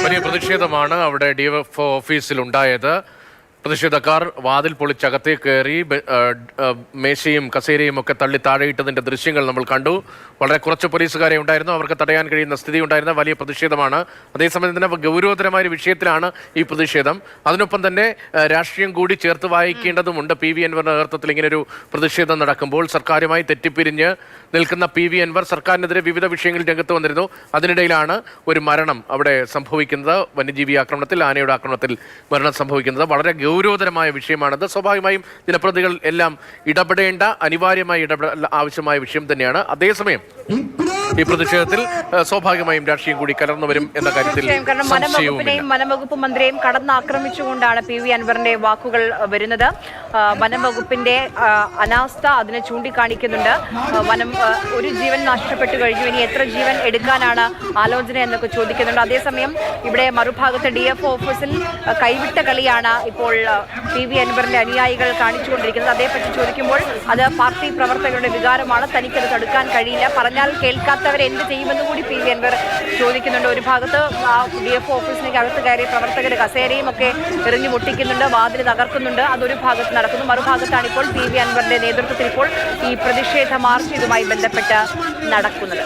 വലിയ പ്രതിഷേധമാണ് അവിടെ DFO ഓഫീസിൽ ഉണ്ടായത്. പ്രതിഷേധക്കാർ വാതിൽ പൊളിച്ചകത്തേക്ക് കയറി മേശയും കസേരയും ഒക്കെ തള്ളി താഴെയിട്ടതിന്റെ ദൃശ്യങ്ങൾ നമ്മൾ കണ്ടു. വളരെ കുറച്ച് പോലീസുകാരെ ഉണ്ടായിരുന്നു, അവർക്ക് തടയാൻ കഴിയുന്ന സ്ഥിതി ഉണ്ടായിരുന്ന വലിയ പ്രതിഷേധമാണ്. അതേസമയം തന്നെ ഗൗരവതരമായ ഒരു വിഷയത്തിലാണ് ഈ പ്രതിഷേധം. അതിനൊപ്പം തന്നെ രാഷ്ട്രീയം കൂടി ചേർത്ത് വായിക്കേണ്ടതുമുണ്ട്. PV അൻവറിന്റെ നേതൃത്വത്തിൽ ഇങ്ങനൊരു പ്രതിഷേധം നടക്കുമ്പോൾ സർക്കാരുമായി തെറ്റിപ്പിരിഞ്ഞ് നിൽക്കുന്ന PV അൻവർ സർക്കാരിനെതിരെ വിവിധ വിഷയങ്ങളിൽ രംഗത്ത് വന്നിരുന്നു. അതിനിടയിലാണ് ഒരു മരണം അവിടെ സംഭവിക്കുന്നത്. വന്യജീവി ആക്രമണത്തിൽ, ആനയുടെ ആക്രമണത്തിൽ മരണം സംഭവിക്കുന്നത്. വളരെ ഗൗരവതരമായ വിഷയമാണത്. സ്വാഭാവികമായും ജനപ്രതികൾ എല്ലാം ഇടപെടേണ്ട, അനിവാര്യമായി ഇടപെടൽ ആവശ്യമായ വിഷയം തന്നെയാണ്. അതേസമയം ഈ പ്രതിഷേധത്തിൽ സ്വാഭാവികമായും രാഷ്ട്രീയം കൂടി കലർന്നു വരും എന്ന കാര്യത്തിൽ വനംവകുപ്പിനെയും വനംവകുപ്പ് മന്ത്രിയെയും കടന്നാക്രമിച്ചുകൊണ്ടാണ് PV അൻവറിന്റെ വാക്കുകൾ വരുന്നത്. വനംവകുപ്പിന്റെ അനാസ്ഥ അതിനെ ചൂണ്ടിക്കാണിക്കുന്നുണ്ട്. ഒരു ജീവൻ നഷ്ടപ്പെട്ടു കഴിഞ്ഞു, ഇനി എത്ര ജീവൻ എടുക്കാനാണ് ആലോചന എന്നൊക്കെ ചോദിക്കുന്നുണ്ട്. അതേസമയം ഇവിടെ മറുഭാഗത്ത് DFO ഓഫീസിൽ കൈവിട്ട കളിയാണ് ഇപ്പോൾ PV അൻവറിന്റെ അനുയായികൾ കാണിച്ചുകൊണ്ടിരിക്കുന്നത്. അതേപ്പറ്റി ചോദിക്കുമ്പോൾ അത് പാർട്ടി പ്രവർത്തകരുടെ വികാരമാണ്, തനിക്കത് തടുക്കാൻ കഴിയില്ല, പറഞ്ഞാൽ കേൾക്കാത്തവരെ എന്ത് ചെയ്യുമെന്ന് കൂടി PV അൻവർ ചോദിക്കുന്നുണ്ട്. ഒരു ഭാഗത്ത് DFO ഓഫീസിലേക്ക് അകത്ത് കയറി പ്രവർത്തകർ കസേരയും ഒക്കെ എറിഞ്ഞു മുട്ടിക്കുന്നുണ്ട്, വാതിൽ തകർക്കുന്നുണ്ട്. അതൊരു ഭാഗത്ത് നടക്കുന്നു. മറുഭാഗത്താണ് ഇപ്പോൾ PV അൻവറിന്റെ നേതൃത്വത്തിൽ ഇപ്പോൾ ഈ പ്രതിഷേധ മാർച്ച് ഇതുമായി ബന്ധപ്പെട്ട് നടക്കുന്നത്.